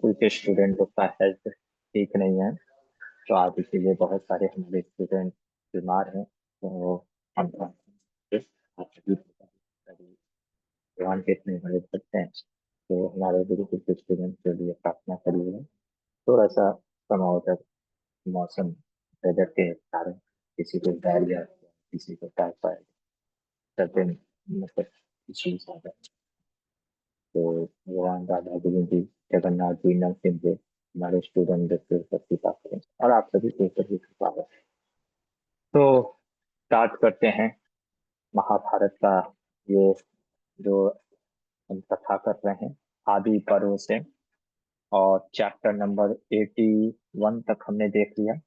School के स्टूडेंटों का health ठीक नहीं है। तो आज इसीलिए बहुत सारे हमारे स्टूडेंट बीमार हैं। तो हम आप सभी भगवान के इतने बड़े भक्त हैं। तो हमारे गुरुकुल के स्टूडेंट के लिए प्रार्थना करिए। थोड़ा सा समावतक मौसम वेदर के कारण किसी को डायरिया, किसी को टाइफाइड, सर्टेन मतलब इश्यूज आ गए। तो भगवान राधा गुरु जी, जगन्नाथ जी, नरसिंह जी हमारे स्टूडेंट के ऊपर कृपा करें और आप सभी के ऊपर भी कृपा करें। तो स्टार्ट करते हैं महाभारत का ये जो हम कथा कर रहे हैं आदि पर्व से। और चैप्टर नंबर 81 तक हमने देख लिया।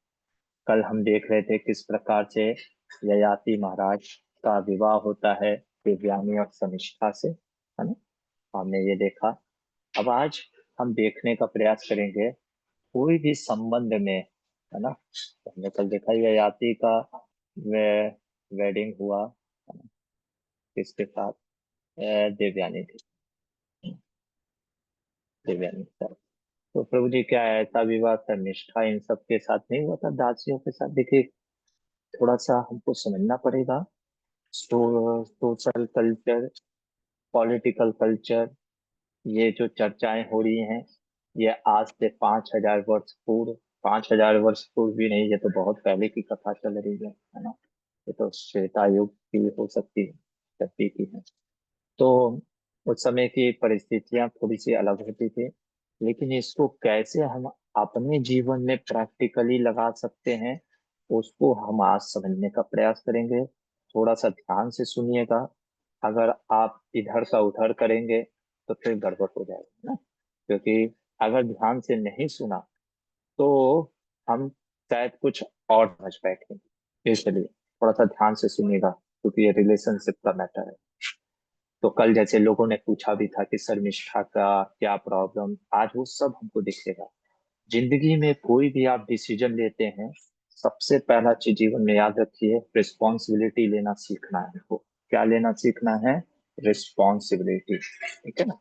कल हम देख रहे थे किस प्रकार से ययाति महाराज का विवाह होता है दिव्यानी और शमिष्ठा से, है ना। हमने ये देखा। अब आज हम देखने का प्रयास करेंगे कोई भी संबंध में, है ना। तो हमने कल देखा ययाति का वे वेडिंग हुआ, है ना, किसके साथ, देवयानी थी, देवयानी के साथ। तो प्रभु जी क्या है, ऐसा विवाह शर्मिष्ठा इन सब के साथ नहीं हुआ था, दासियों के साथ। देखिए थोड़ा सा हमको समझना पड़ेगा सोशल कल्चर, पॉलिटिकल कल्चर। ये जो चर्चाएं हो रही हैं ये आज से 5,000 वर्ष पूर्व, 5,000 वर्ष पूर्व भी नहीं, ये तो बहुत पहले की कथा चल रही है ना। ये तो त्रेता युग की हो सकती है, शक्ति की है। तो उस समय की परिस्थितियां थोड़ी सी अलग होती थी, लेकिन इसको कैसे हम अपने जीवन में प्रैक्टिकली लगा सकते हैं उसको हम आज समझने का प्रयास करेंगे। थोड़ा सा ध्यान से सुनिएगा। अगर आप इधर का उधर करेंगे तो फिर गड़बड़ हो जाएगा ना। क्योंकि अगर ध्यान से नहीं सुना तो हम शायद कुछ और समझ बैठेंगे। इसलिए थोड़ा सा ध्यान से सुनिएगा क्योंकि ये रिलेशनशिप का मैटर है। तो कल जैसे लोगों ने पूछा भी था कि शर्मिष्ठा का क्या प्रॉब्लम, आज वो सब हमको दिखेगा। जिंदगी में कोई भी आप डिसीजन लेते हैं, सबसे पहला चीज जीवन में याद रखिए, रिस्पॉन्सिबिलिटी लेना सीखना है हमको। क्या लेना सीखना है? रिस्पॉन्सिबिलिटी। ठीक है ना।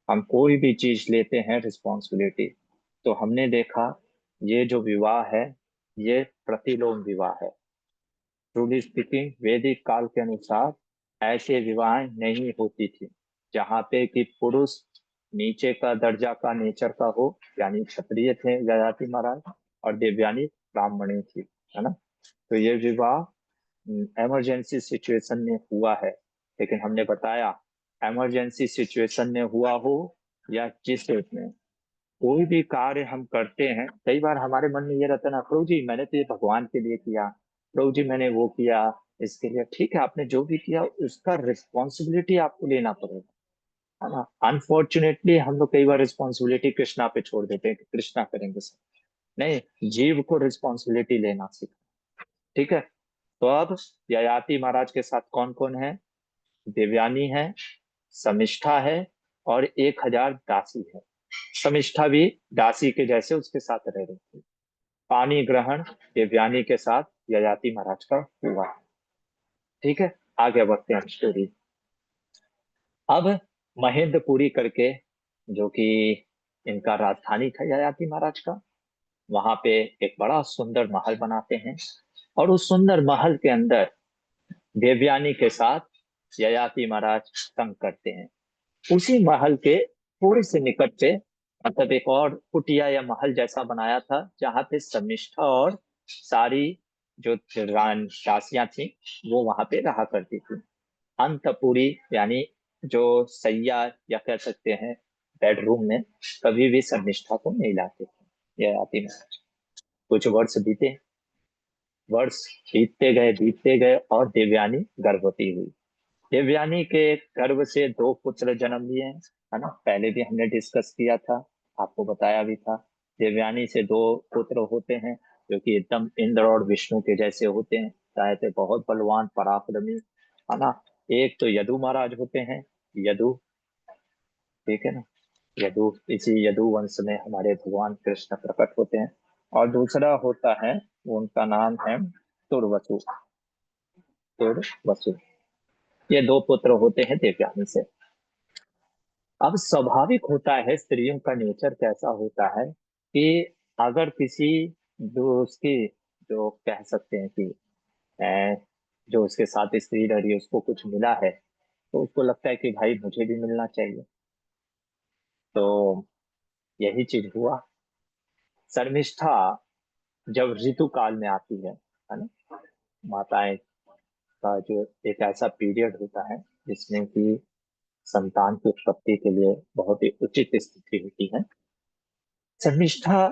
हम कोई भी चीज लेते हैं रिस्पॉन्सिबिलिटी। तो हमने देखा ये जो विवाह है ये प्रतिलोम विवाह है। ट्रूली स्पीकिंग वैदिक काल के अनुसार ऐसे विवाह नहीं होती थी जहाँ पे कि पुरुष नीचे का दर्जा का नेचर का हो, यानी क्षत्रिय थे ययाति महाराज और देवयानी ब्राह्मणी थी, है ना। तो ये विवाह इमरजेंसी सिचुएशन में हुआ है। लेकिन हमने बताया इमरजेंसी सिचुएशन में हुआ हो या जिस स्टेट में, कोई भी कार्य हम करते हैं कई बार हमारे मन में ये रहता है ना, प्रभु जी मैंने तो ये भगवान के लिए किया, प्रभु जी मैंने वो किया इसके लिए। ठीक है, आपने जो भी किया उसका रिस्पॉन्सिबिलिटी आपको लेना पड़ेगा, है ना। अनफॉर्चुनेटली हम लोग कई बार रिस्पॉन्सिबिलिटी कृष्णा पे छोड़ देते हैं कि कृष्णा करेंगे सब। नहीं, जीव को रिस्पॉन्सिबिलिटी लेना सीखो। ठीक है। तो अब ययाति महाराज के साथ कौन कौन है? देवयानी है, शमिष्ठा है और 1,000 दासी है। शमिष्ठा भी दासी के जैसे उसके साथ रह रही थी। पानी ग्रहण देवयानी के साथ ययाति महाराज का हुआ। ठीक है, आगे बढ़ते हैं स्टोरी। अब महेंद्रपुरी करके, जो कि इनका राजधानी था ययाति महाराज का, वहां पे एक बड़ा सुंदर महल बनाते हैं। और उस सुंदर महल के अंदर देवयानी के साथ ययाति महाराज तंग करते हैं। उसी महल के थोड़े से निकट पे मतलब एक और कुटिया या महल जैसा बनाया था जहाँ पे शर्मिष्ठा और सारी जो रान दासियां थी वो वहां पे रहा करती थी। अंतपुरी यानी जो सैया या कह सकते हैं बेडरूम में कभी भी शर्मिष्ठा को नहीं लाते थे यह आती महाराज। कुछ वर्ष बीते, वर्ष बीतते गए और देवयानी गर्भवती हुई। देवयानी के गर्भ से 2 पुत्र जन्म लिए हैं, है ना। पहले भी हमने डिस्कस किया था, आपको बताया भी था। देवयानी से 2 पुत्र होते हैं जो कि एकदम इंद्र और विष्णु के जैसे होते हैं, चाहे थे बहुत बलवान पराक्रमी, है ना। एक तो यदु महाराज होते हैं, यदु, ठीक है ना। यदु, इसी यदु वंश में हमारे भगवान कृष्ण प्रकट होते हैं। और दूसरा होता है, उनका नाम है तुर्वसु, तुर्वसु। ये 2 पुत्र होते हैं देवयानी से। अब स्वाभाविक होता है, स्त्रियों का नेचर कैसा होता है कि अगर किसी जो उसकी, जो कह सकते हैं कि जो उसके साथ स्त्री रह रही है उसको कुछ मिला है, तो उसको लगता है कि भाई मुझे भी मिलना चाहिए। तो यही चीज हुआ। शर्मिष्ठा जब ऋतु काल में आती है ना, माताएं का जो एक ऐसा पीरियड होता है जिसमें कि संतान की उत्पत्ति के लिए बहुत ही उचित स्थिति होती है। शर्मिष्ठा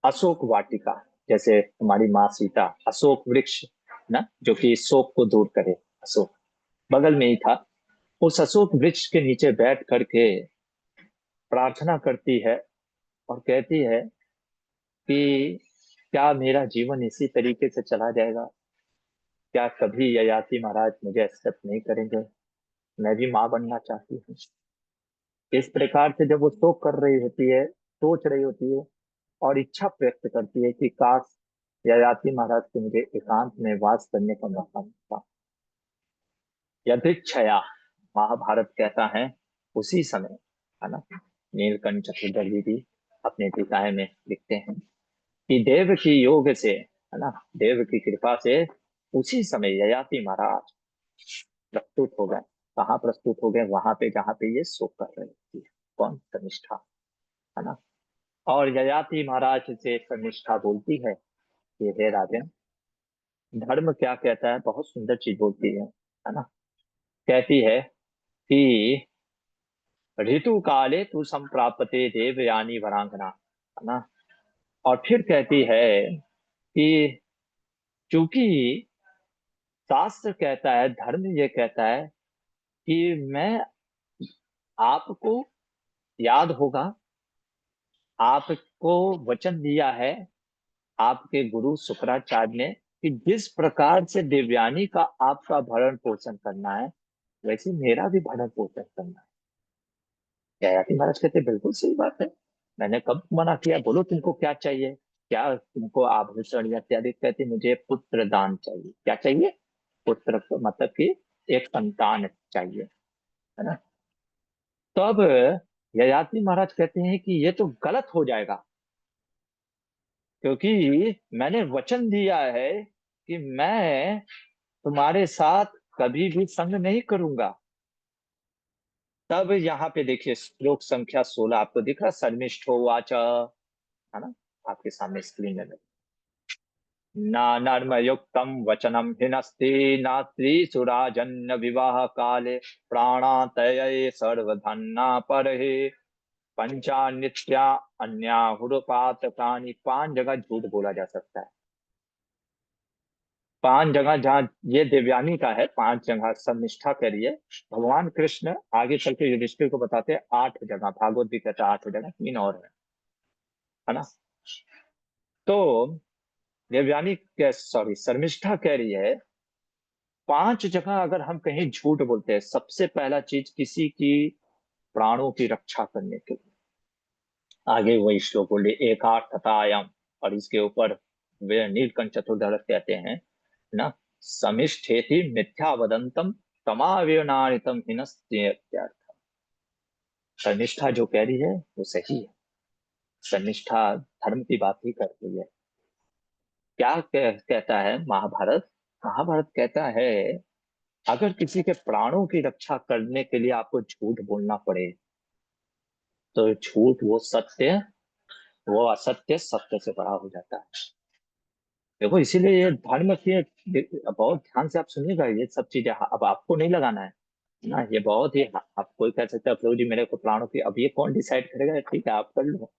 अशोक वाटिका, जैसे हमारी माँ सीता अशोक वृक्ष ना, जो कि शोक को दूर करे, अशोक बगल में ही था, उस अशोक वृक्ष के नीचे बैठ करके प्रार्थना करती है और कहती है कि क्या मेरा जीवन इसी तरीके से चला जाएगा? क्या कभी ययाति महाराज मुझे एक्सेप्ट नहीं करेंगे? मैं भी माँ बनना चाहती हूँ। इस प्रकार से जब वो शोक कर रही होती है, सोच रही होती है और इच्छा व्यक्त करती है कि काश ययाति महाराज को मुझे एकांत में वास करने का मौका मिलता। यदृच्छया, महाभारत कहता है, उसी समय, है ना, नीलकंठ चतुर्दशी भी अपने टीकाएं में लिखते हैं कि देव की योग से, है ना, देव की कृपा से उसी समय ययाति महाराज प्रस्तुत हो गए। कहाँ प्रस्तुत हो गए? वहां पे जहाँ पे ये शोक कर रही थी। कौन? शर्मिष्ठा, है ना। और ययाति महाराज से शर्मिष्ठा बोलती है कि हे राजन, धर्म क्या कहता है? बहुत सुंदर चीज बोलती है ना। कहती है कि ऋतु काले तू संप्राप्ते देवयानी वरांगना, है ना। और फिर कहती है कि चूंकि शास्त्र कहता है, धर्म ये कहता है कि मैं, आपको याद होगा, आपको वचन दिया है आपके गुरु शुक्राचार्य ने कि जिस प्रकार से देवयानी का आपका भरण पोषण करना है, वैसे मेरा भी भरण पोषण करना है। ययाति महाराज कहते बिल्कुल सही बात है, मैंने कब मना किया? बोलो तुमको क्या चाहिए, क्या तुमको आभूषण या इत्यादि? कहते मुझे पुत्र दान चाहिए। क्या चाहिए? पुत्र, मतलब कि एक संतान चाहिए, है ना। तब ययाति महाराज कहते हैं कि ये तो गलत हो जाएगा, क्योंकि मैंने वचन दिया है कि मैं तुम्हारे साथ कभी भी संग नहीं करूंगा। तब यहाँ पे देखिए श्लोक संख्या 16 आपको दिख रहा, शर्मिष्ठो वाच, है ना, आपके सामने स्क्रीन में। न नर्मयुक्तं वचनं हिनस्ति नात्रिसुराजन्य विवाह काले प्राणातये सर्वधन्ना परहे पंचानित्या अन्याहुरुपातकानि। 5 जगह झूठ बोला जा सकता है। 5 जगह जहाँ ये देवयानी का है, 5 जगह सब निष्ठा करिए। भगवान कृष्ण आगे चल के युधिष्ठिर को बताते हैं 8 जगह, भागवत भी कहता है 8 जगह, 3 और है ना। तो देवयानी, सॉरी, शर्मिष्ठा कह रही है 5 जगह अगर हम कहीं झूठ बोलते हैं, सबसे पहला चीज किसी की प्राणों की रक्षा करने के लिए, आगे वही श्लोक बोले एकार्थतायाम, और इसके ऊपर वे नीलकंठ चतुर्दश कहते हैं ना, समिष्ठेति मिथ्या वदंतम तमावेनानितम हिनस्त्यर्थ। शर्मिष्ठा जो कह रही है वो सही है। शर्मिष्ठा धर्म की बात ही कर रही है। क्या कहता है महाभारत? महाभारत कहता है अगर किसी के प्राणों की रक्षा करने के लिए आपको झूठ बोलना पड़े, तो झूठ वो सत्य, वो असत्य सत्य से बड़ा हो जाता है। देखो इसीलिए ये धर्म के, बहुत ध्यान से आप सुनिएगा ये सब चीजें, अब आपको नहीं लगाना है ना, ये बहुत ही, आप कोई कह सकते हैं प्रभु जी मेरे को प्राणों की, अब ये कौन डिसाइड करेगा? ठीक है आप कर लो,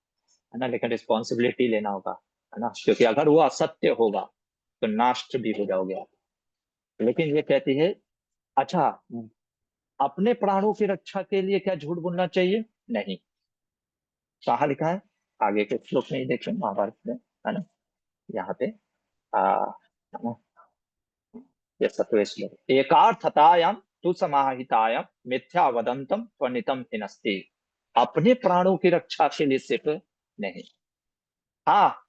है ना, लेकिन रिस्पॉन्सिबिलिटी लेना होगा, है ना, क्योंकि अगर वो असत्य होगा तो नाश भी हो जाओगे आप। लेकिन ये कहती है, अच्छा, अपने प्राणों की रक्षा के लिए क्या झूठ बोलना चाहिए? नहीं। कहाँ लिखा है? आगे के श्लोक में ही देखें महाभारत में, है ना, यहाँ पे है ना, ये 7वें श्लोक, एकार्थतायाम तु समाहितायाम मिथ्या वदंतम त्वनितम हिनस्ति। अपने प्राणों की रक्षा के लिए सिर्फ नहीं, हाँ,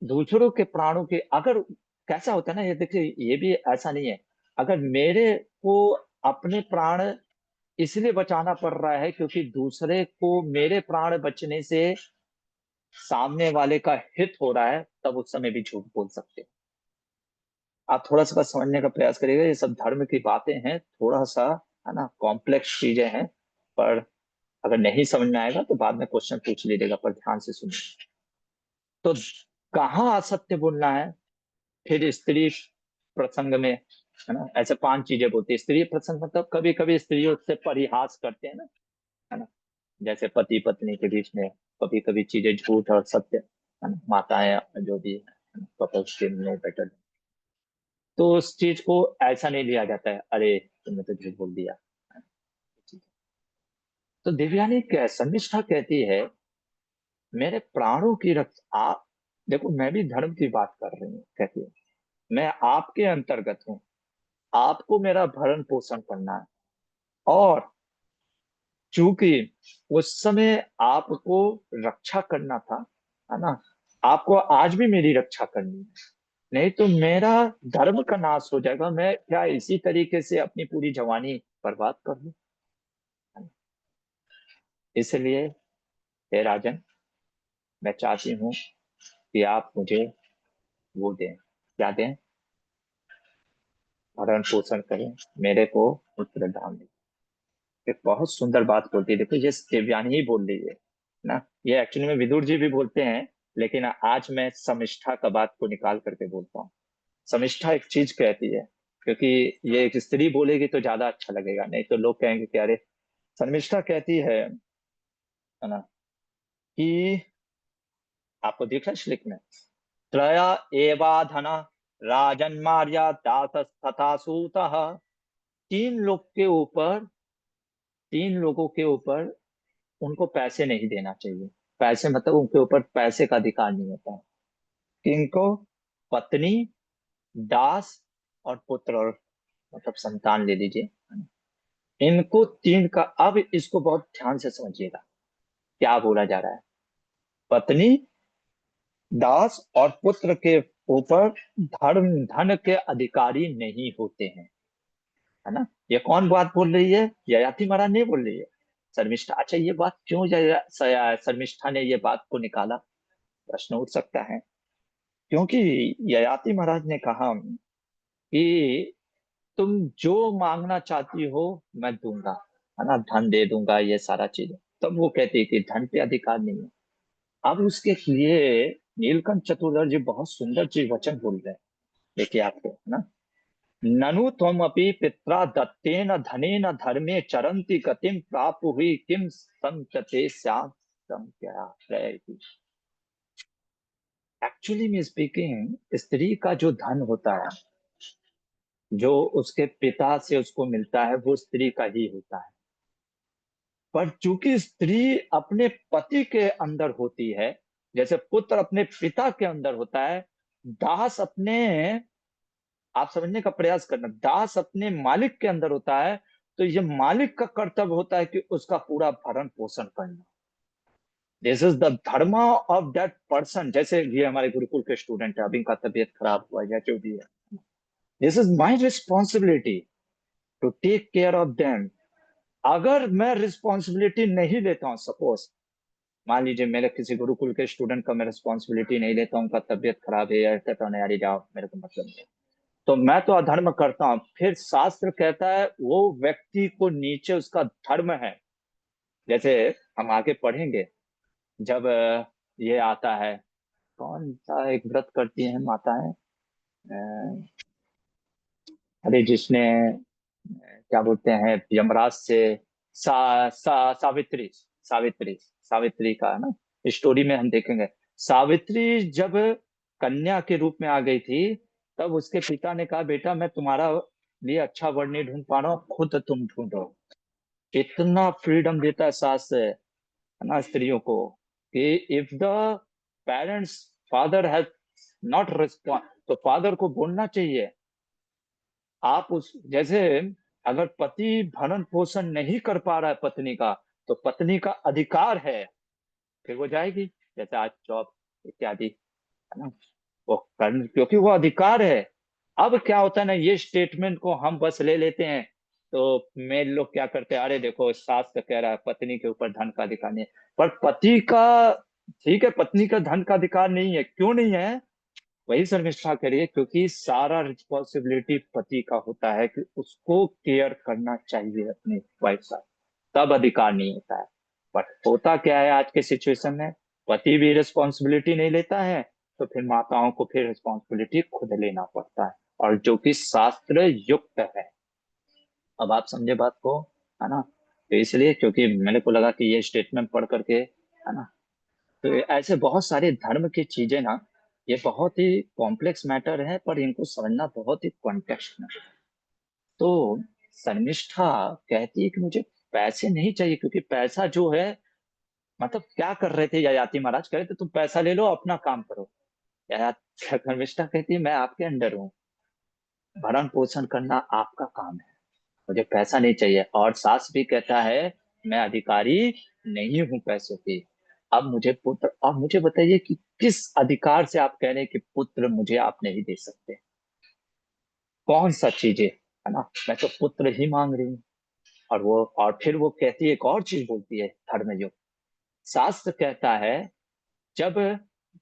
दूसरों के प्राणों के, अगर कैसा होता है ना, ये देखिए ये भी ऐसा नहीं है, अगर मेरे को अपने प्राण इसलिए बचाना पड़ रहा है क्योंकि दूसरे को मेरे प्राण बचने से सामने वाले का हित हो रहा है, तब उस समय भी झूठ बोल सकते हैं। आप थोड़ा सा बस समझने का प्रयास करिएगा, ये सब धर्म की बातें हैं, थोड़ा सा है ना कॉम्प्लेक्स चीजें हैं। पर अगर नहीं समझ में आएगा तो बाद में क्वेश्चन पूछ लीजिएगा, पर ध्यान से सुनिए। तो कहाँ असत्य बोलना है? फिर स्त्री प्रसंग में, है ना, ऐसे 5 चीजें बोलती है। स्त्री प्रसंग मतलब कभी कभी स्त्रियों से परिहास करते हैं ना, है ना, जैसे पति पत्नी के बीच में कभी कभी चीजें झूठ और सत्य, है ना, माताएं जो भी है, कपल्स के नो बेटर। तो उस चीज को ऐसा नहीं लिया जाता है, अरे तुमने तो झूठ बोल दिया। तो देवयानी शर्मिष्ठा कहती है, मेरे प्राणों की रक्षा आप, देखो मैं भी धर्म की बात कर रही हूँ, कहती है मैं आपके अंतर्गत हूँ, आपको मेरा भरण पोषण करना है। और चूंकि उस समय आपको रक्षा करना था, है ना, आपको आज भी मेरी रक्षा करनी है, नहीं तो मेरा धर्म का नाश हो जाएगा। मैं क्या इसी तरीके से अपनी पूरी जवानी बर्बाद कर लूं? इसलिए हे राजन, मैं चाहती हूँ कि आप मुझे वो दें, क्या दें, भरण पोषण करें, मेरे को पुत्र धाम दें। एक बहुत सुंदर बात बोलती है, देखो ये देवयानी ही बोल रही है ना, ये एक्चुअली में विदुर जी भी बोलते हैं, लेकिन आज मैं समिष्ठा का बात को निकाल करके बोलता हूँ। समिष्ठा एक चीज कहती है, क्योंकि ये एक स्त्री बोलेगी तो ज्यादा अच्छा लगेगा, नहीं तो लोग कहेंगे कि अरे, शर्मिष्ठा कहती है ना, कि आपको दिख रहा है श्लोक में, त्रया एवाधन राजन्मार्या दास तथा सूतः। तीन लोग के ऊपर, 3 लोगों के ऊपर उनको पैसे नहीं देना चाहिए। पैसे मतलब उनके ऊपर पैसे का अधिकार नहीं होता है। किनको? पत्नी, दास और पुत्र, और मतलब संतान ले लीजिए। इनको तीन का, अब इसको बहुत ध्यान से समझिएगा क्या बोला जा रहा है। पत्नी, दास और पुत्र के ऊपर धर्म धन के अधिकारी नहीं होते हैं, है ना। ये कौन बात बोल रही है? ययाति महाराज नहीं बोल रही है, शर्मिष्ठा। अच्छा, ये बात क्यों शर्मिष्ठा ने ये बात को निकाला, प्रश्न उठ सकता है। क्योंकि ययाति महाराज ने कहा कि तुम जो मांगना चाहती हो मैं दूंगा, है ना, धन दे दूंगा, ये सारा चीज। तब वो कहती है कि धन पे अधिकार नहीं है। अब उसके लिए नीलकंठ चतुर्दश जी बहुत सुंदर चीज वचन बोल रहे हैं, देखिए आपको, है ना, ननु त्वम अपि पित्रा दत्तेन धनेन धर्मे चरंती गतिम प्राप्त हुई किम संचते स्यात् संज्ञा। एक्चुअली में स्पीकिंग, स्त्री का जो धन होता है, जो उसके पिता से उसको मिलता है, वो स्त्री का ही होता है। पर चूंकि स्त्री अपने पति के अंदर होती है, जैसे पुत्र अपने पिता के अंदर होता है, दास अपने, आप समझने का प्रयास करना, दास अपने मालिक के अंदर होता है, तो ये मालिक का कर्तव्य होता है कि उसका पूरा भरण पोषण करना। दिस इज द धर्म ऑफ दैट पर्सन। जैसे ये हमारे गुरुकुल के स्टूडेंट है, अभी का तबीयत खराब हुआ या जो भी है, this is my responsibility to take care of them. अगर मैं रिस्पॉन्सिबिलिटी नहीं लेता हूँ, सपोज मान लीजिए मेरे किसी गुरुकुल के स्टूडेंट का मैं रिस्पॉन्सिबिलिटी नहीं लेता हूँ, उनका तबीयत खराब है, या कहता हूँ यार जाओ, मेरे को मतलब नहीं, तो मैं तो अधर्म करता हूँ। फिर शास्त्र कहता है वो व्यक्ति को नीचे उसका धर्म है। जैसे हम आगे पढ़ेंगे, जब ये आता है, कौन सा एक व्रत करती है माताएं, अरे जिसने क्या बोलते हैं यमराज से, सावित्री, सावित्री का है ना, स्टोरी में हम देखेंगे। सावित्री जब कन्या के रूप में आ गई थी, तब उसके पिता ने कहा बेटा मैं तुम्हारा लिए अच्छा वर नहीं ढूंढ पा रहा हूँ, खुद तुम ढूंढो। इतना फ्रीडम देता है शास्त्र, है ना, स्त्रियों को, कि if the parents, father has not respond, तो फादर को बोलना चाहिए। आप उस जैसे, अगर पति भरण पोषण नहीं कर पा रहा है पत्नी का, तो पत्नी का अधिकार है, फिर वो जाएगी, जैसे आज जॉब इत्यादि, है ना, वो कर, क्योंकि वो अधिकार है। अब क्या होता है ना, ये स्टेटमेंट को हम बस ले लेते हैं तो मेल लोग क्या करते हैं, अरे देखो सास तो कह रहा है पत्नी के ऊपर धन का अधिकार नहीं है, पर पति का, ठीक है पत्नी का धन का अधिकार नहीं है, क्यों नहीं है? वही शर्मिष्ठा करिए, क्योंकि सारा रिस्पॉन्सिबिलिटी पति का होता है कि उसको केयर करना चाहिए अपनी वाइफ का, तब अधिकार नहीं होता है। बट होता क्या है आज के सिचुएशन में, पति भी रिस्पॉन्सिबिलिटी नहीं लेता है, तो फिर माताओं को फिर रिस्पॉन्सिबिलिटी खुद लेना पड़ता है, और जो कि शास्त्र युक्त है। अब आप समझे बात को, है ना? तो इसलिए, क्योंकि मेरे को लगा कि ये स्टेटमेंट पढ़ करके, है ना, तो ऐसे बहुत सारे धर्म की चीजें ना, ये बहुत ही कॉम्प्लेक्स मैटर है, पर इनको समझना बहुत ही कॉन्टेक्स्ट में। तो शर्मिष्ठा कहती है कि मुझे पैसे नहीं चाहिए, क्योंकि पैसा जो है, मतलब क्या कर रहे थे ययाति महाराज, कह रहे थे तुम पैसा ले लो अपना काम करो। यया शर्मिष्ठा कहती है मैं आपके अंडर हूँ, भरण पोषण करना आपका काम है, मुझे पैसा नहीं चाहिए। और सास भी कहता है मैं अधिकारी नहीं हूं पैसों की, अब मुझे पुत्र, अब मुझे बताइए कि किस अधिकार से आप कह रहे हैं कि पुत्र मुझे आप नहीं दे सकते? कौन सा चीज है ना, मैं तो पुत्र ही मांग रही हूँ। और फिर वो कहती है, एक और चीज बोलती है धर्मयुग, शास्त्र कहता है, जब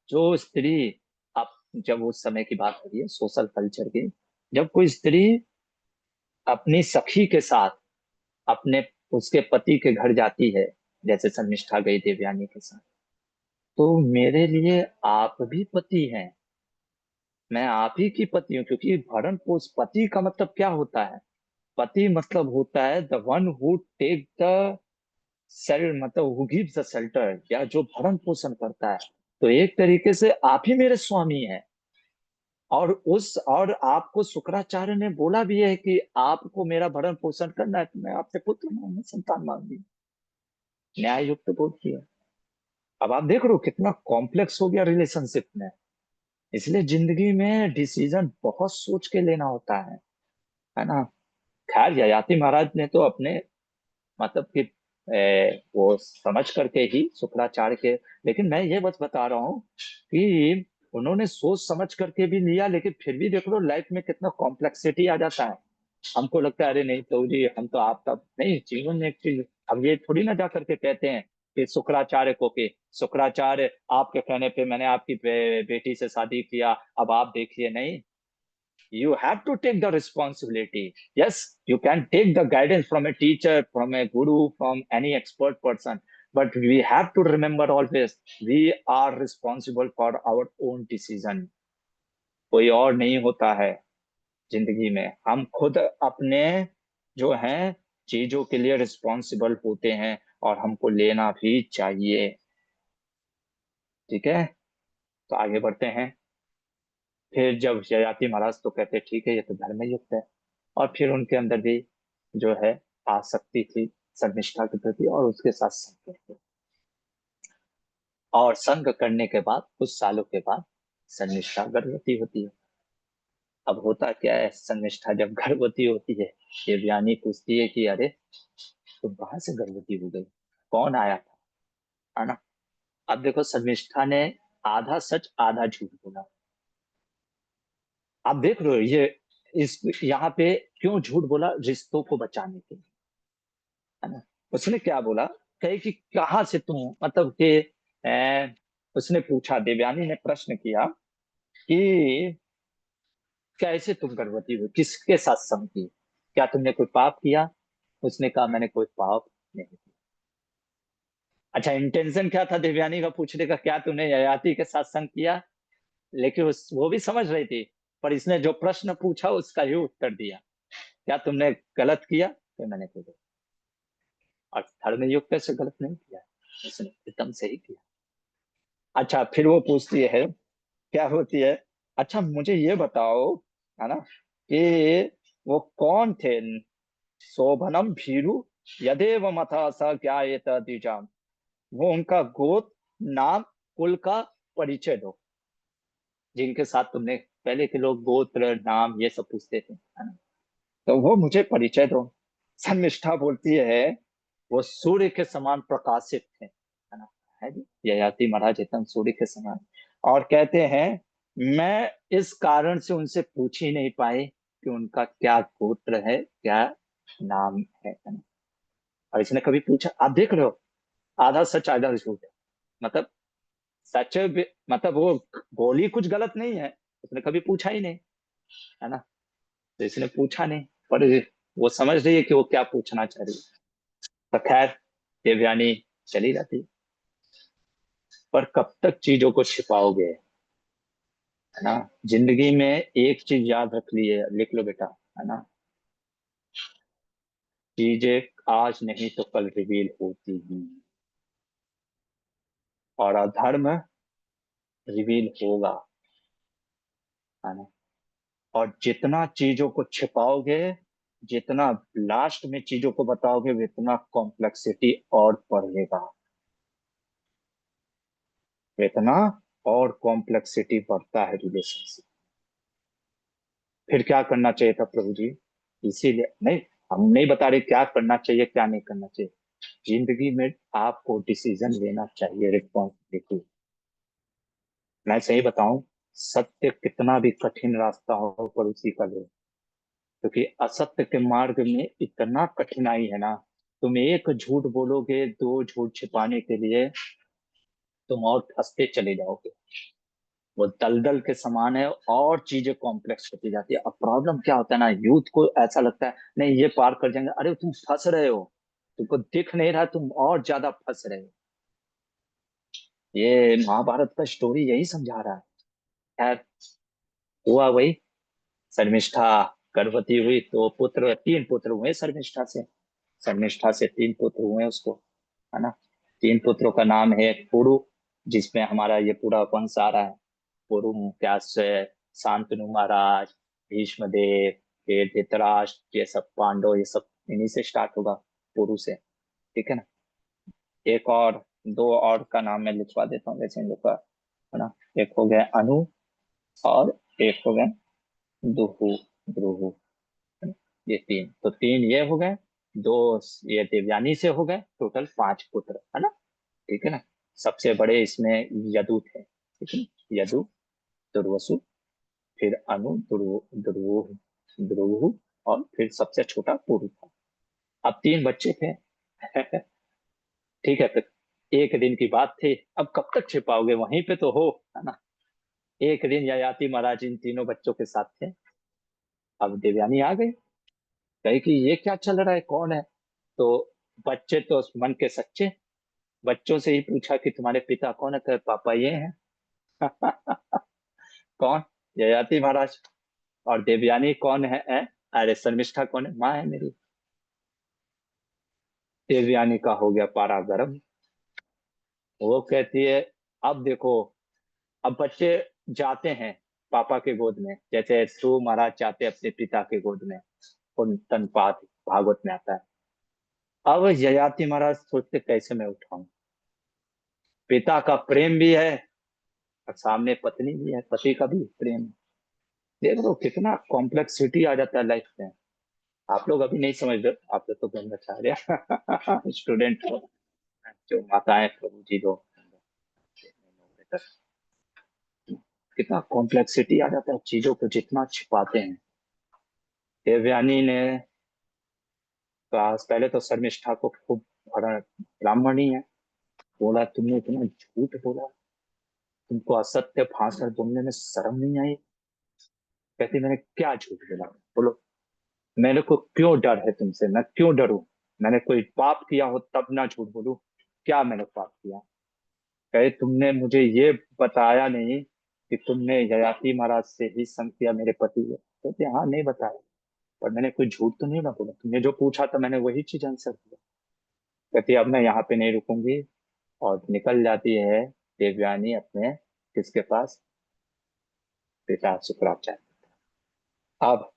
जो स्त्री, अब जब उस समय की बात हो रही है सोशल कल्चर की, जब कोई स्त्री अपनी सखी के साथ अपने, उसके पति के घर जाती है, जैसे शर्मिष्ठा गई देवयानी के साथ, तो मेरे लिए आप भी पति हैं, मैं आप ही की पति हूँ, क्योंकि भरण पोष, पति का मतलब क्या होता है? पति मतलब होता है the one who take the cell, मतलब हु गिव्स द शेल्टर, या जो भरण पोषण करता है। तो एक तरीके से आप ही मेरे स्वामी हैं। और आपको शुक्राचार्य ने बोला भी है कि आपको मेरा भरण पोषण करना है, तो मैं आपसे पुत्र मांगू, संतान मांगी, न्याय युक्त बोलती है। अब आप देख रहे हो कितना कॉम्प्लेक्स हो गया रिलेशनशिप में। इसलिए जिंदगी में डिसीजन बहुत सोच के लेना होता है ना? खैर ययाति महाराज ने तो अपने, मतलब कि वो समझ करके ही शुक्राचार्य के, लेकिन मैं ये बस बता रहा हूँ कि उन्होंने सोच समझ करके भी लिया, लेकिन फिर भी देख लो लाइफ में कितना कॉम्प्लेक्सिटी आ जाता है। हमको लगता है अरे नहीं तो जी, हम तो आपका नहीं, जीवन में एक चीज, अब ये थोड़ी ना जा करके कहते हैं कि शुक्राचार्य को, कि शुक्राचार्य आपके कहने पे मैंने आपकी बेटी से शादी किया, अब आप देखिए, नहीं, you have to take the responsibility. Yes, you can take the guidance from a teacher, from a guru, from any expert person, but we have to remember always we are responsible for our own decision. कोई और नहीं होता है जिंदगी में, हम खुद अपने जो हैं चीजों के लिए रिस्पॉन्सिबल होते हैं, और हमको लेना भी चाहिए। ठीक है, तो आगे बढ़ते हैं। फिर जब ययाति महाराज तो कहते ठीक है ये तो धर्म युक्त है, और फिर उनके अंदर भी जो है आसक्ति थी शर्मिष्ठा के प्रति, और उसके साथ संग करते, और संग करने के बाद कुछ सालों के बाद शर्मिष्ठा गर्भवती होती है। अब होता क्या है, शर्मिष्ठा जब गर्भवती होती है, देवयानी पूछती है कि अरे तुम कहाँ से गर्भवती हो गई, कौन आया था, है ना? अब देखो शर्मिष्ठा ने आधा सच आधा झूठ बोला। आप देख रहे हो ये, इस यहाँ पे क्यों झूठ बोला? रिश्तों को बचाने के लिए, है ना? उसने क्या बोला, कहे कि कहाँ से तुम, मतलब कि उसने पूछा, देवयानी ने प्रश्न किया कि कैसे तुम गर्भवती हुई, किसके साथ संग की, क्या तुमने कोई पाप किया? उसने कहा मैंने कोई पाप नहीं किया। अच्छा, इंटेंशन क्या था देवयानी का पूछने का, क्या तूने ययाति के साथ संग किया? लेकिन वो भी समझ रही थी, पर इसने जो प्रश्न पूछा उसका ही उत्तर दिया, क्या तुमने गलत किया? तो मैंने कोई गलत, और धर्म युक्त से गलत नहीं किया, उसने एकदम सही किया। अच्छा, फिर वो पूछती है, क्या होती है, अच्छा मुझे ये बताओ, है ना, कि वो कौन थे, शोभनम भीरु यदेव मथा स ज्ञायेत द्विजाम, वो उनका गोत्र, नाम, कुल का परिचय दो, जिनके साथ तुमने, पहले के लोग गोत्र नाम ये सब पूछते थे, है ना, तो वो मुझे परिचय दो। शर्मिष्ठा बोलती है वो सूर्य के समान प्रकाशित थे, है ना, है जी, ययाति महाराज एकदम सूर्य के समान। और कहते हैं मैं इस कारण से उनसे पूछ ही नहीं पाई कि उनका क्या गोत्र है, क्या नाम है ना। और इसने कभी पूछा, आप देख रहे हो, आधा सच आधा झूठ है। मतलब सच मतलब वो बोली कुछ गलत नहीं है, उसने कभी पूछा ही नहीं, है ना। तो इसने पूछा नहीं, पर वो समझ रही है कि वो क्या पूछना चाह रही है। तो खैर, देवयानी चली जाती। पर कब तक चीजों को छिपाओगे, है ना। जिंदगी में एक चीज याद रख लिए, लिख लो बेटा, है ना। चीजें आज नहीं तो कल रिवील होती ही, और अधर्म रिवील होगा, है ना। और जितना चीजों को छिपाओगे, जितना लास्ट में चीजों को बताओगे, उतना कॉम्प्लेक्सिटी और बढ़ेगा, इतना और कॉम्प्लेक्सिटी बढ़ता है रिलेशनशिप। फिर क्या करना चाहिए था प्रभु जी, इसीलिए नहीं, हम नहीं बता रहे क्या करना चाहिए क्या नहीं करना चाहिए। जिंदगी में आपको डिसीजन लेना चाहिए, रिस्पॉन्सिबिलिटी। मैं सही बताऊं, सत्य कितना भी कठिन रास्ता हो पर उसी का लो, क्योंकि असत्य के मार्ग में इतना कठिनाई है ना। तुम एक झूठ बोलोगे दो झूठ छिपाने के लिए, तुम और फंसते चले जाओगे। वो दलदल के समान है, और चीजें कॉम्प्लेक्स होती जाती है। अब प्रॉब्लम क्या होता है ना, यूथ को ऐसा लगता है नहीं ये पार कर जाएंगे, अरे तुम फंस रहे हो, तुमको दिख नहीं रहा, तुम और ज्यादा फंस रहे हो। ये महाभारत का स्टोरी यही समझा रहा है। खैर, हुआ वही, शर्मिष्ठा गर्भवती हुई तो पुत्र, तीन पुत्र हुए शर्मिष्ठा से। शर्मिष्ठा से तीन पुत्र हुए उसको, है ना। तीन पुत्रों का नाम है पुरु, जिसमें हमारा ये पूरा वंश आ रहा है। पुरु, व्यास्य, शांतनु महाराज, भीष्म देव, फिर धृतराष्ट्र, ये सब पांडव, ये सब इन्हीं से स्टार्ट होगा, पुरु से। ठीक है ना। एक और, दो और का नाम मैं लिखवा देता हूँ वैसे इन लोग का, है ना। एक हो गया अनु, और एक हो गया दुहु, द्रुहु, है ना? ये तीन, तो तीन ये हो गए, दो ये देवयानी से हो गए, टोटल पांच पुत्र, है ना। ठीक है ना। सबसे बड़े इसमें यदु थे, ठीक है ना? यदु, दुर्वसु, फिर अनु, ध्रुव, ध्रुव, और फिर सबसे छोटा पुरु था। अब तीन बच्चे थे। ठीक है, तो एक दिन की बात थी। अब कब तक छिपाओगे, वहीं पे तो हो, है ना। एक दिन ययाति महाराज इन तीनों बच्चों के साथ थे। अब देवयानी आ गई, कही कि ये क्या चल रहा है, कौन है। तो बच्चे तो मन के सच्चे, बच्चों से ही पूछा कि तुम्हारे पिता कौन है, कहे पापा ये हैं। कौन, ययाति महाराज। और देवयानी कौन है? अरे शर्मिष्ठा कौन है, माँ है मेरी। देवयानी का हो गया पारा गर्म। वो कहती है, अब देखो, अब बच्चे जाते हैं पापा के गोद में, जैसे ध्रुव महाराज जाते हैं अपने पिता के गोद में, उन तनपात भागवत में आता है। अब ययाति महाराज सोचते कैसे मैं उठाऊं, पिता का प्रेम भी है और सामने पत्नी भी है, पति का भी प्रेम। देख लो कितना कॉम्प्लेक्सिटी आ जाता है लाइफ में। आप लोग अभी नहीं समझ रहे, आप लोग तो ब्रह्मचार्य स्टूडेंट हो, जो माताएं प्रभु जी लोग, कितना कॉम्प्लेक्सिटी आ जाता है चीजों को जितना छिपाते हैं। देवयानी ने कहा, पहले तो शर्मिष्ठा को खूब भरा, ब्राह्मणी है, बोला तुमने इतना झूठ बोला, तुमको असत्य भाषण बोलने में शर्म नहीं आई। कहती मैंने क्या झूठ बोला, बोलो, मेरे को क्यों डर है तुमसे, मैं क्यों डरूं, मैंने कोई पाप किया हो तब ना झूठ बोलूं, क्या मैंने पाप किया। कहे तुमने मुझे ये बताया नहीं कि तुमने ययाति महाराज से ही संग किया मेरे पति को। कहते हाँ नहीं बताया, पर मैंने कोई झूठ तो नहीं ना बोला, तुमने जो पूछा था मैंने वही चीज आंसर दिया। कहती अब मैं यहाँ पे नहीं रुकूंगी, और निकल जाती है देवयानी अपने, किसके पास, पिता शुक्राचार्य। अब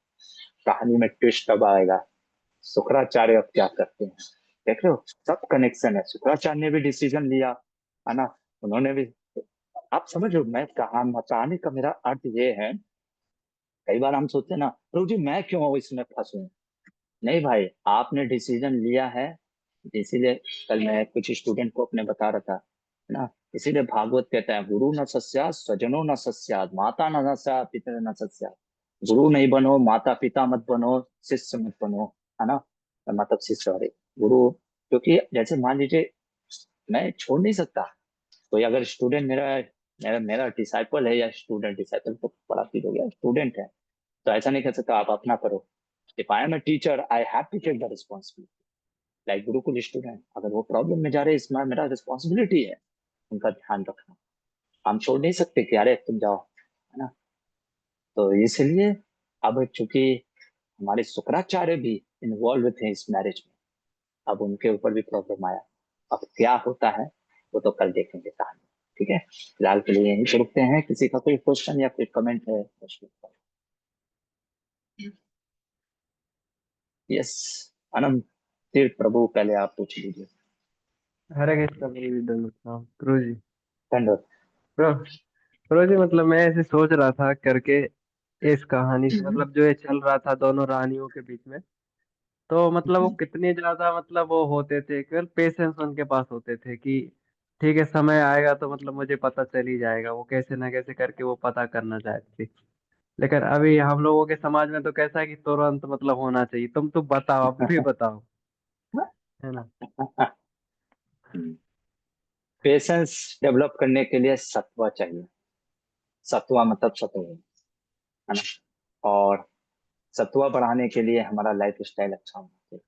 कहानी में ट्विस्ट अब आएगा, शुक्राचार्य अब क्या करते हैं। देख रहे हो, सब कनेक्शन है, शुक्राचार्य ने भी डिसीजन लिया, है ना। उन्होंने भी, आप समझ लो, मैं कहा बताने का मेरा अर्थ ये है, कई बार हम सोचते हैं ना प्रभु जी मैं क्यों इसमें फंसूं। नहीं भाई, आपने डिसीजन लिया है, इसीलिए कल मैं कुछ स्टूडेंट को अपने बता रहा था, है ना। इसीलिए भागवत कहता है गुरु न सस्यात् स्वजनो न सस्यात् माता न सस्यात् पिता न सस्यात्। गुरु नहीं बनो, माता पिता मत बनो, शिष्य मत बनो, है ना। माता से सॉरी गुरु, क्योंकि जैसे मान लीजिए मैं छोड़ नहीं सकता। कोई अगर स्टूडेंट मेरा मेरा मेरा डिसाइपल है, या स्टूडेंट, डिसाइपल तो बड़ा फील हो गया, स्टूडेंट है, तो ऐसा नहीं कर सकता आप अपना करो। If I am a teacher I have to take the responsibility. Like gurukul student अगर वो प्रॉब्लम में जा रहे हैं, इसमें मेरा रिस्पॉन्सिबिलिटी है उनका ध्यान रखना। हम छोड़ नहीं सकते कि अरे तुम जाओ, है ना। तो इसलिए अब चूंकि हमारे शुक्राचार्य भी इन्वॉल्व थे इस मैरिज में, अब उनके ऊपर भी प्रॉब्लम आया। अब क्या होता है वो तो कल देखेंगे कहानी। ठीक है, फिलहाल के लिए यहीं पे रुकते हैं। किसी का कोई क्वेश्चन या कोई कमेंट है? यस, आनंद, फिर प्रभु पहले आप पूछ लीजिए। हरे कृष्ण प्रभु जी। धन्यवाद। प्रभु प्रभु जी, मतलब मैं ऐसे सोच रहा था करके इस कहानी से, मतलब जो ये चल रहा था दोनों रानियों के बीच में, तो मतलब वो कितने ज्यादा मतलब वो होते थे, केवल पेशेंस उनके पास होते थे कि ठीक है समय आएगा तो मतलब मुझे पता चल ही जाएगा, वो कैसे ना कैसे करके वो पता करना चाहते थे। लेकिन अभी हम लोगों के समाज में तो कैसा है कि तुरंत मतलब होना चाहिए, तुम तो बताओ, अब भी बताओ, है ना। पेशेंस डेवलप करने के लिए सत्वा चाहिए। सत्वा मतलब सत्व, है ना। और सत्वा बढ़ाने के लिए हमारा लाइफ स्टाइल अच्छा होना चाहिए।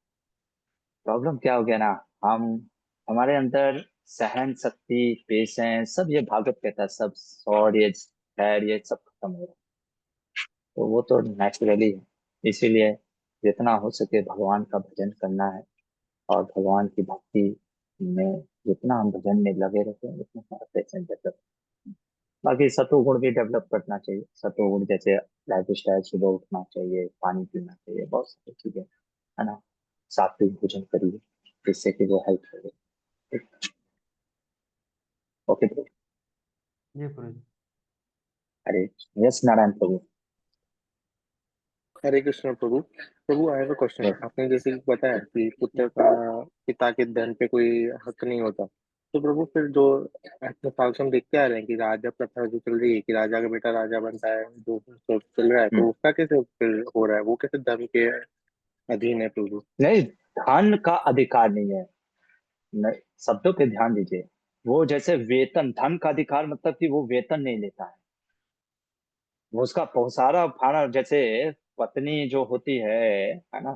प्रॉब्लम क्या हो गया ना, हम हमारे अंदर सहन शक्ति, पेशेंस, सब ये भागवत कहता है, सब सौर ये खैर ये सब खत्म हो रहा है। तो वो तो नेचुरली है। इसीलिए जितना हो सके भगवान का भजन करना है, और भगवान की भक्ति में जितना हम भजन में लगे रहते हैं उतना हमारा पेशेंस डेवलप। बाकी सत्वगुण भी डेवलप करना चाहिए। सत्वगुण जैसे लाइफ स्टाइल, सुबह उठना चाहिए, पानी पीना चाहिए, बहुत सारी चीजें, है ना। सात्विक भोजन करिए जिससे कि वो हेल्प करे। ओके प्रभु। जी प्रभु जी। अरे yes Narayan Prabhu. Hare Krishna Prabhu. Prabhu I have a question. Yes. आपने जैसे कि बताया कि पुत्र का पिता के धन पे कोई हक नहीं होता, तो प्रभु फिर जो इतने साल से हम देखते आ रहे हैं कि राजा प्रथा जो चल रही है कि राजा का बेटा राजा बनता है, जो सब चल रहा है, हम्म। तो उसका कैसे फिर हो रहा है? वो कैसे धर्म के अधीन है प्रभु? नहीं, धन का अधिकार नहीं है। नहीं, शब्दों पे ध्यान दीजिए। वो जैसे वेतन, धन का अधिकार मतलब कि वो वेतन नहीं लेता है, वो उसका सारा भाड़ा, जैसे पत्नी जो होती है ना,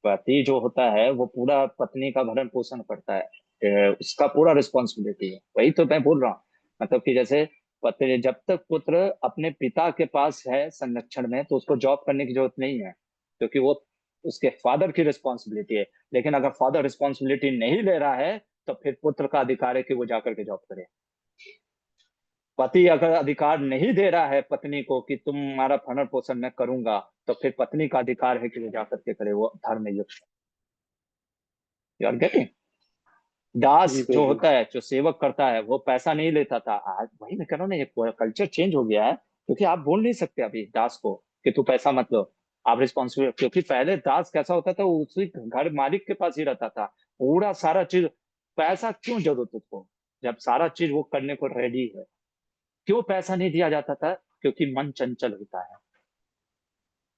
पति जो होता है वो पूरा पत्नी का भरण पोषण करता है। उसका पूरा रिस्पॉन्सिबिलिटी है, वही तो मैं बोल रहा हूँ। मतलब कि जैसे पत्नी, जब तक पुत्र अपने पिता के पास है संरक्षण में, तो उसको जॉब करने की जरूरत नहीं है, क्योंकि वो उसके फादर की रिस्पॉन्सिबिलिटी है। लेकिन अगर फादर रिस्पॉन्सिबिलिटी नहीं ले रहा है, तो फिर पुत्र का अधिकार है कि वो जाकर के जॉब करे। पति अगर अधिकार नहीं दे रहा है पत्नी को कि तुम्हारा भरण पोषण मैं करूंगा, तो फिर पत्नी का अधिकार है कि वो जाकर के करे, वो धर्म युक्त। You are getting. Das ji जो प्रभु। होता है, जो सेवक करता है, वो पैसा नहीं लेता था। आज वही मैं कह रहा हूँ ना, ये कल्चर चेंज हो गया है। क्योंकि आप बोल नहीं सकते अभी दास को कि तू पैसा मत लो, आप रिस्पॉन्सिबल। क्योंकि पहले दास कैसा होता था, वो उसी घर मालिक के पास ही रहता था, पूरा सारा चीज। पैसा क्यों जरूरत उसको, जब सारा चीज वो करने को रेडी है। क्यों पैसा नहीं दिया जाता था? क्योंकि मन चंचल होता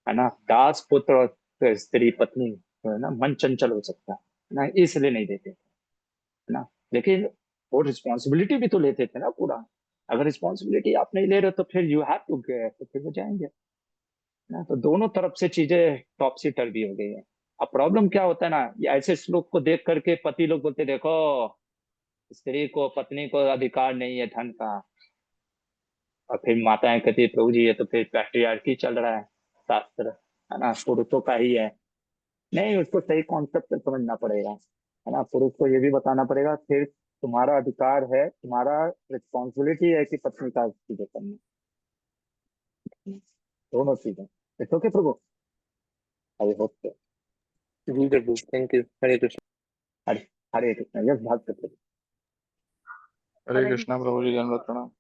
है ना। दास पुत्र और स्त्री पत्नी जो है ना, मन चंचल हो सकता है ना, इसलिए नहीं देते थे, है ना। लेकिन वो रिस्पॉन्सिबिलिटी भी तो लेते थे ना पूरा। अगर रिस्पॉन्सिबिलिटी आप नहीं ले रहे तो फिर यू हैव टू गेट, तो फिर वो जाएंगे ना। तो दोनों तरफ से चीजें टॉपसी टर्वी हो गई है। अब प्रॉब्लम क्या होता है ना, ये ऐसे श्लोक को देख करके पति लोग बोलते देखो स्त्री को, पत्नी को अधिकार नहीं है धन का। और फिर माताएं कहती है प्रभु जी ये तो फिर पैट्रियार्की चल रहा है, शास्त्र, है ना, पुरुषों का ही है। नहीं, उसको सही कॉन्सेप्ट समझना पड़ेगा, है ना। पुरुष को ये भी बताना पड़ेगा फिर तुम्हारा अधिकार है, तुम्हारा रिस्पॉन्सिबिलिटी है कि पत्नी का चीजें करनी, दोनों चीजें। इट्स ओके प्रभु। I hope. जी प्रभु, thank you. Hare Krishna. Hare Hare Krishna. Yes भाग प्रभु। हरे कृष्णा प्रभु जी, दंडवत प्रणाम।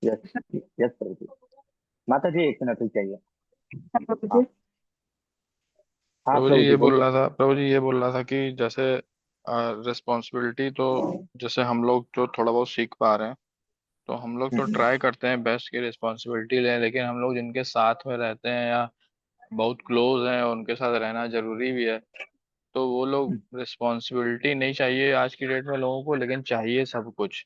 यस, यस प्रभु जी। माता जी 1 मिनट रुक जाइए। प्रभु हाँ, जी। हाँ प्रभु जी प्रभु जी ये बोल बोलिए। रहा था, प्रभु जी ये बोल रहा था कि जैसे रिस्पॉन्सिबिलिटी तो जैसे हम लोग जो थोड़ा बहुत सीख पा रहे हैं, तो हम लोग तो हम्म, ट्राई करते हैं बेस्ट की रिस्पॉन्सिबिलिटी लें, लेकिन हम लोग जिनके साथ में रहते हैं या बहुत क्लोज हैं उनके साथ रहना जरूरी भी है। तो वो लोग रिस्पॉन्सिबिलिटी नहीं चाहिए आज की डेट में लोगों को, लेकिन चाहिए सब कुछ,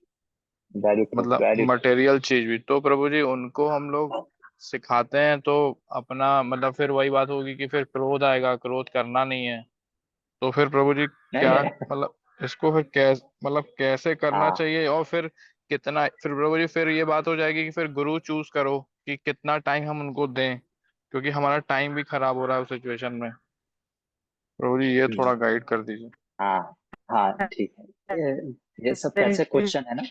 वेरी ट्रू, मतलब वेरी ट्रू। मटेरियल चीज भी। तो प्रभु जी उनको हम लोग सिखाते हैं तो अपना मतलब फिर वही बात होगी कि फिर क्रोध आएगा, क्रोध करना नहीं है। तो फिर प्रभु जी नहीं क्या नहीं। मतलब इसको फिर कैसे मतलब कैसे करना हाँ। चाहिए, और फिर कितना, फिर प्रभु जी फिर ये बात हो जाएगी कि फिर गुरु चूज करो कि कितना टाइम हम उनको दें, क्योंकि हमारा टाइम भी खराब हो रहा है उस सिचुएशन में। प्रभु जी ये हम्म, थोड़ा गाइड कर दीजिए। हाँ हाँ ठीक है। ये सब कैसे क्वेश्चन है ना।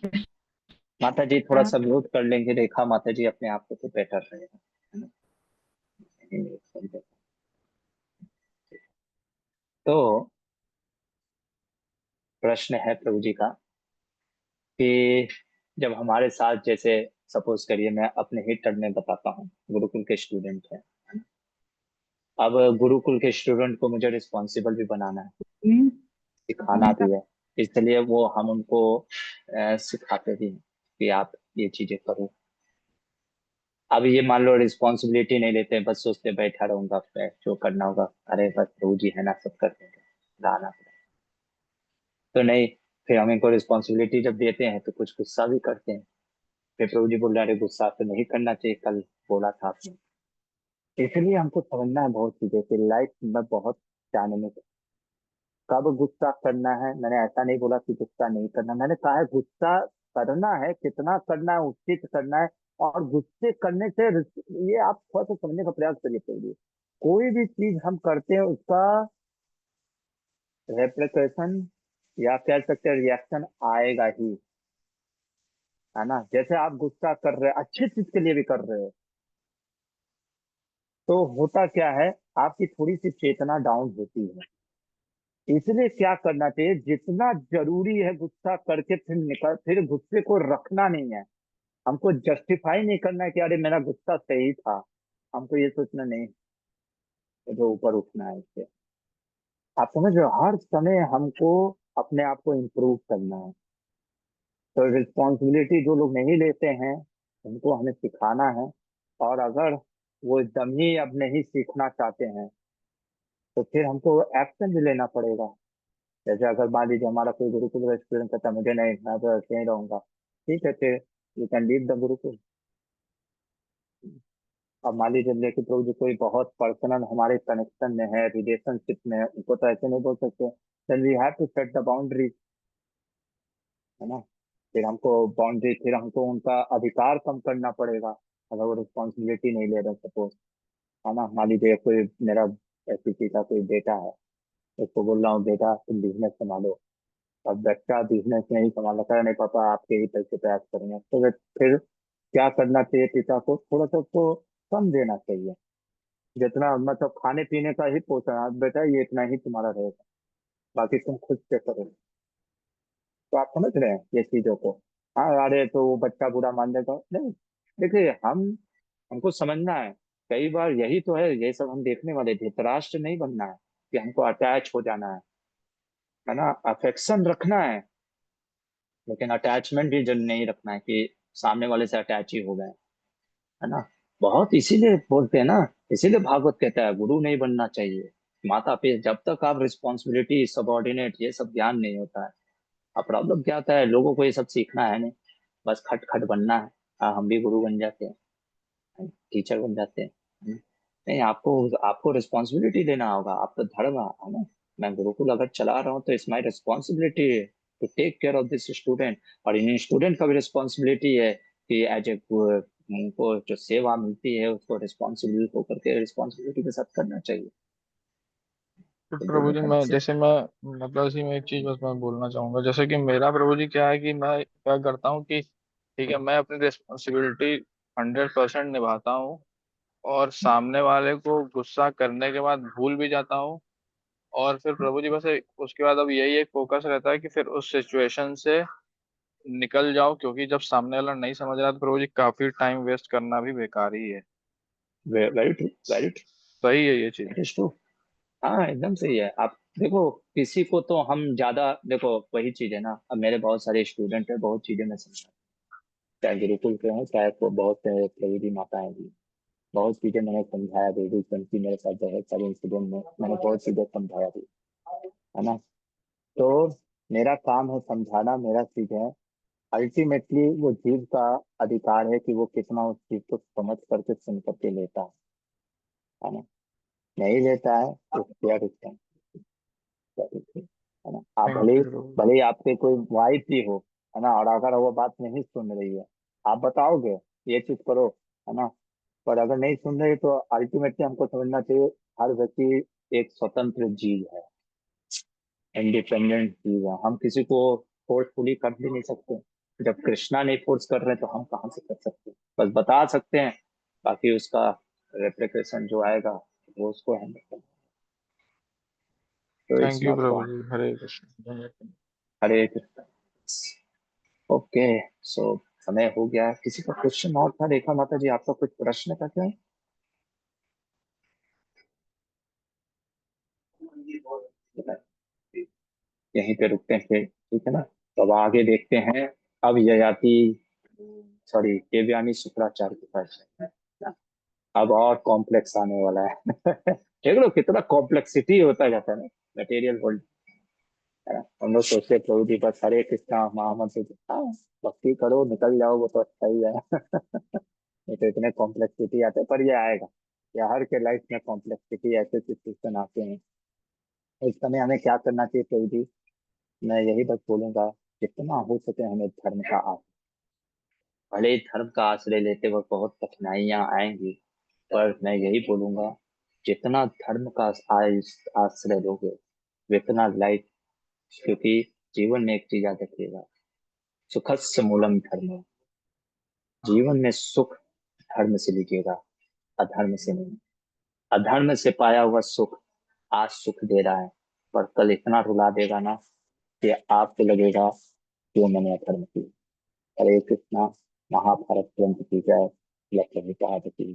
माता जी थोड़ा सा म्यूट कर लेंगे रेखा माता जी अपने आप को, तो बेटर रहेगा, है ना? तो प्रश्न है प्रभु जी का कि जब हमारे साथ, जैसे सपोज करिए मैं अपने ही टर्म में बताता हूँ, गुरुकुल के स्टूडेंट हैं। अब गुरुकुल के स्टूडेंट को मुझे रिस्पॉन्सिबल भी बनाना है, सिखाना भी है, इसलिए वो हम उनको सिखाते भी हैं कि आप ये चीजें करो। अब ये मान लो रिस्पॉन्सिबिलिटी नहीं लेते हैं, बस सोचते हैं बैठा रहूंगा, जो करना होगा, अरे बस प्रभु जी है ना, सब कर देंगे, लाना तो नहीं। फिर हम इनको रिस्पॉन्सिबिलिटी जब देते हैं तो कुछ गुस्सा भी करते हैं। फिर प्रभु जी बोल रहे हैं, अरे गुस्सा तो नहीं करना चाहिए, कल बोला था आपने। इसलिए हमको समझना है बहुत चीजें कि लाइफ में बहुत डायनेमिक है। कब गुस्सा करना है, मैंने ऐसा नहीं बोला कि गुस्सा नहीं करना, मैंने कहा है गुस्सा करना है, कितना करना है, उचित करना है। और गुस्से करने से ये आप थोड़ा सा समझने का प्रयास करिए पहले। कोई भी चीज हम करते हैं उसका रेप्लिकेशन या कह सकते हैं रिएक्शन आएगा ही, है ना। जैसे आप गुस्सा कर रहे हैं, अच्छी चीज के लिए भी कर रहे हो, तो होता क्या है, आपकी थोड़ी सी चेतना डाउन होती है। इसलिए क्या करना चाहिए, जितना जरूरी है गुस्सा करके फिर निकल, फिर गुस्से को रखना नहीं है। हमको जस्टिफाई नहीं करना है कि अरे मेरा गुस्सा सही था। हमको ये सोचना नहीं, जो ऊपर उठना है इससे। आप समझ रहे हो, हर समय हमको अपने आप को इम्प्रूव करना है। तो रिस्पॉन्सिबिलिटी जो लोग नहीं लेते हैं उनको हमें सिखाना है। और अगर वो एकदम ही अब नहीं सीखना चाहते हैं तो फिर हमको एक्शन भी लेना पड़ेगा। जैसे अगर मान लीजिए हमारा कोई गुरुकुल का स्टूडेंट कहता है मुझे नहीं, मैं तो ऐसे ही रहूंगा, ठीक है, फिर you can leave the Gurukul. अब मान लीजिए लेकिन प्रभु जी कोई बहुत पर्सनल हमारे कनेक्शन में है, रिलेशनशिप में है, उनको तो ऐसे नहीं बोल सकते। Then we have to set the boundary, है ना। फिर हमको बाउंड्री, फिर हमको उनका अधिकार कम करना पड़ेगा अगर वो रिस्पॉन्सिबिलिटी नहीं ले रहे, सपोज, है ना। मान लीजिए कोई मेरा किसी का कोई बेटा है, उसको बोल रहा हूँ बेटा तुम बिजनेस संभालो। अब बच्चा बिजनेस नहीं संभाल रहा है, नहीं पापा आपके ही पैसे प्रयास करेंगे, तो फिर क्या करना चाहिए, पिता को थोड़ा सा उसको कम देना चाहिए। जितना मतलब खाने पीने का ही पोषण, बेटा ये इतना ही तुम्हारा रहेगा, बाकी तुम खुद से करो। तो आप समझ रहे हैं ये चीजों को। हाँ अरे तो वो बच्चा बुरा मान लेगा, नहीं। देखिए हमको समझना है, कई बार यही तो है, ये सब हम देखने वाले, धृतराष्ट्र नहीं बनना है कि हमको अटैच हो जाना है ना। अफेक्शन रखना है, लेकिन अटैचमेंट भी जरूर नहीं रखना है कि सामने वाले से अटैच ही हो गए, है ना। बहुत इसीलिए बोलते हैं ना, इसीलिए भागवत कहता है गुरु नहीं बनना चाहिए, माता पिता, जब तक आप रिस्पॉन्सिबिलिटी सबॉर्डिनेट ये सब ज्ञान नहीं होता है। अब प्रॉब्लम क्या होता है, लोगों को ये सब सीखना है नहीं, बस खट खट बनना है। हाँ हम भी गुरु बन जाते हैं, टीचर बन जाते हैं। नहीं, आपको आपको रिस्पॉन्सिबिलिटी लेना होगा, आप तो धर्म है ना। मैं गुरुकुल अगर चला रहा हूँ तो it's my responsibility to take care of this student. और इन स्टूडेंट का भी रिस्पॉन्सिबिलिटी है कि एज ए उनको जो सेवा मिलती है उसको रिस्पॉन्सिबिलिटी होकर के रिस्पॉन्सिबिलिटी के साथ करना चाहिए। तो तो प्रभु दोनों जी तरफ मैं से। जैसे मैं मतलब इसी में एक चीज बस मैं बोलना चाहूंगा, जैसे कि मेरा प्रभु जी क्या है कि मैं क्या करता हूँ कि ठीक है मैं अपनी रिस्पॉन्सिबिलिटी 100% निभाता हूँ, और सामने वाले को गुस्सा करने के बाद भूल भी जाता हूँ। और फिर प्रभु जी बस उसके बाद अब यही एक फोकस रहता है कि फिर उस सिचुएशन से निकल जाओ, क्योंकि जब सामने वाला नहीं समझ रहा तो प्रभु जी काफी टाइम वेस्ट करना भी बेकार ही है। Very true, very true. सही है ये चीज। It is true. हाँ एकदम सही है। आप देखो, किसी को तो हम ज्यादा, देखो वही चीज है ना, अब मेरे बहुत सारे स्टूडेंट है, बहुत चीजें मैं समझा, चाहे गुरुकुल के हों चाहे को बहुत प्रवीति माताएं भी, बहुत चीजें मैंने समझाया भी। रिसेंटली मेरे साथ बहुत सारे इंसिडेंट में मैंने बहुत चीजें समझाया भी। है ना। तो मेरा काम है समझाना, मेरा चीज है। अल्टीमेटली वो जीव का अधिकार है कि वो कितना उस चीज को समझ करके सुन करके लेता है ना। नहीं लेता है तो क्या करता है ना। आप थैंक भले यू प्रभु। भले ही आपके कोई वाइफ भी हो, है ना, और अगर वो बात नहीं सुन रही है, आप बताओगे ये चीज करो, है ना, पर अगर नहीं सुन रही तो अल्टीमेटली हमको समझना चाहिए हर व्यक्ति एक स्वतंत्र जीव है, इंडिपेंडेंट जीव है। हम किसी को फोर्सफुली कर भी नहीं सकते। जब कृष्णा नहीं फोर्स कर रहे तो हम कहाँ से कर सकते हैं। बस बता सकते हैं, बाकी उसका रेप्लिकेशन जो आएगा वो उसको हैंडल करना। तो इस थैंक यू बात को प्रभु जी, हरे कृष्ण। हरे कृष्ण। ओके, सो समय हो गया। किसी का क्वेश्चन और था? रेखा माता जी, आपका कुछ प्रश्न था क्या? यहीं पे रुकते हैं फिर, ठीक है ना। तो अब आगे देखते हैं। अब ययाति, सॉरी, देवयानी शुक्राचार्य के पास है। अब और कॉम्प्लेक्स आने वाला है। देख लो कितना कॉम्प्लेक्सिटी होता जाता है ना मटेरियल वर्ल्ड, है ना। हम लोग सोचते हैं प्रभु जी बस हरे कृष्णा महामंत्र, हाँ, भक्ति करो निकल जाओ वो तो अच्छा ही है। नहीं तो इतने कॉम्प्लेक्सिटी आते हैं, पर ये आएगा। या हर के लाइफ में कॉम्प्लेक्सिटी ऐसे सिचुएशन आते हैं। इस समय हमें क्या करना चाहिए प्रभु जी? मैं यही बस बोलूंगा, जितना हो सके हमें धर्म का भले ही धर्म का आश्रय लेते वक्त बहुत कठिनाइयां आएंगी, पर मैं यही बोलूंगा, जितना धर्म का आश्रय लोगे उतना लाइफ, क्योंकि जीवन में एक चीज याद रखिएगा, सुखस्य मूलम धर्म। जीवन में सुख धर्म से लीजिएगा, अधर्म से नहीं। अधर्म से पाया हुआ सुख आज सुख दे रहा है, पर कल इतना रुला देगा ना कि आपको लगेगा क्यों मैंने अधर्म किया। हरे कृष्णा। महाभारत ग्रंथ की जय। लक्ष्मी की